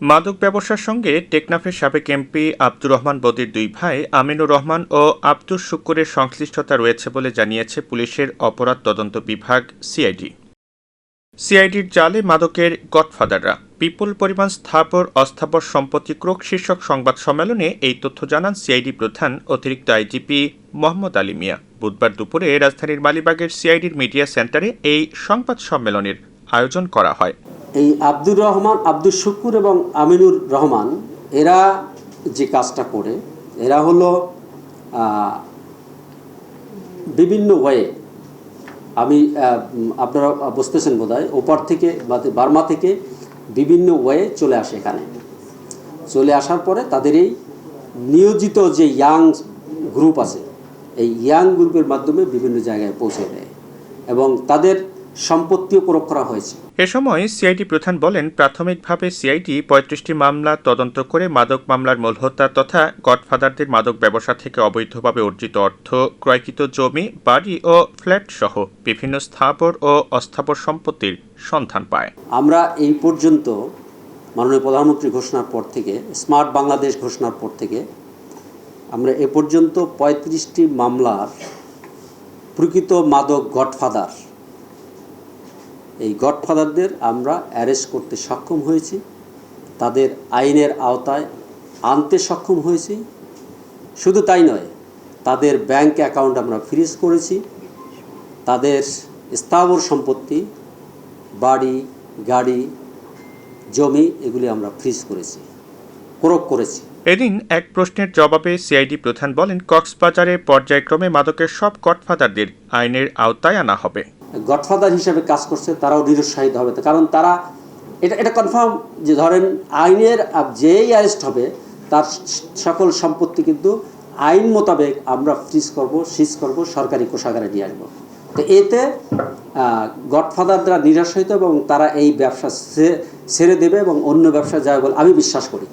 মাদক ব্যবসার সঙ্গে টেকনাফের সাবেক এমপি আব্দুর রহমান বদির দুই ভাই আমিনুর রহমান ও আব্দুস শুক্কুরের সংশ্লিষ্টতা রয়েছে বলে জানিয়েছে পুলিশের অপরাধ তদন্ত বিভাগ সিআইডি। সিআইডির জালে মাদকের গডফাদাররা বিপুল পরিমাণ স্থাবর অস্থাবর সম্পত্তি ক্রোক শীর্ষক সংবাদ সম্মেলনে এই তথ্য জানান সিআইডি প্রধান অতিরিক্ত আইজিপি মোহাম্মদ আলী মিয়া। বুধবার দুপুরে রাজধানীর মালিবাগের সিআইডির মিডিয়া সেন্টারে এই সংবাদ সম্মেলনের আয়োজন করা হয়। এই আব্দুর রহমান, আব্দুস শুক্কুর এবং আমিনুর রহমান এরা যে কাজটা করে, এরা হলো বিভিন্ন ওয়ে, আমি আপনারা বুঝতেছেন বোধহয়, ওপার থেকে বার্মা থেকে বিভিন্ন ওয়ে চলে আসে এখানে। চলে আসার পরে তাদের এই নিয়োজিত যে ইয়াং গ্রুপ আছে, এই ইয়াং গ্রুপের মাধ্যমে বিভিন্ন জায়গায় পৌঁছে দেয় এবং তাদের সম্পত্তিও প্রয়োগ করা হয়েছে। এ সময় সিআইডি প্রধান বলেন, প্রাথমিকভাবে সিআইডি ৩৫টি মামলা তদন্ত করে মাদক মামলার মূল হোতা তথা গডফাদারদের মাদক ব্যবসা থেকে অবৈধভাবে অর্জিত অর্থ, ক্রয়কৃত জমি, বাড়ি ও ফ্ল্যাট সহ বিভিন্ন স্থাবর ও অস্থাবর সম্পত্তির সন্ধান পায়। আমরা এই পর্যন্ত মাননীয় প্রধানমন্ত্রী ঘোষণার পর থেকে, স্মার্ট বাংলাদেশ ঘোষণার পর থেকে আমরা এ পর্যন্ত ৩৫টি মামলার প্রকৃত মাদক গডফাদার, এই গডফাদারদের আমরা অ্যারেস্ট করতে সক্ষম হয়েছি, তাদের আইনের আওতায় আনতে সক্ষম হয়েছি। শুধু তাই নয়, তাদের ব্যাংক অ্যাকাউন্ট আমরা ফ্রিজ করেছি, তাদের স্থাবর সম্পত্তি, বাড়ি, গাড়ি, জমি, এগুলি আমরা ফ্রিজ করেছি, ক্রয় করেছি। এদিন এক প্রশ্নের জবাবে সিআইডি প্রধান বলেন, কক্সবাজারে পর্যায়ক্রমে মাদকের সব গডফাদারদের আইনের আওতায় আনা হবে। গডফাদার হিসেবে কাজ করছে তারাও নিরুৎসাহিত হবে, কারণ তারা এটা কনফার্ম যে ধরেন আইনের যেই অ্যারেস্ট হবে তার সকল সম্পত্তি কিন্তু আইন মোতাবেক আমরা ফ্রিজ করব, সিজ করব, সরকারি কোষাগারে নিয়ে আসবো। তো এতে গডফাদাররা নিরাশ হইত এবং তারা এই ব্যবসা ছেড়ে দেবে এবং অন্য ব্যবসা যাবে বলে আমি বিশ্বাস করি।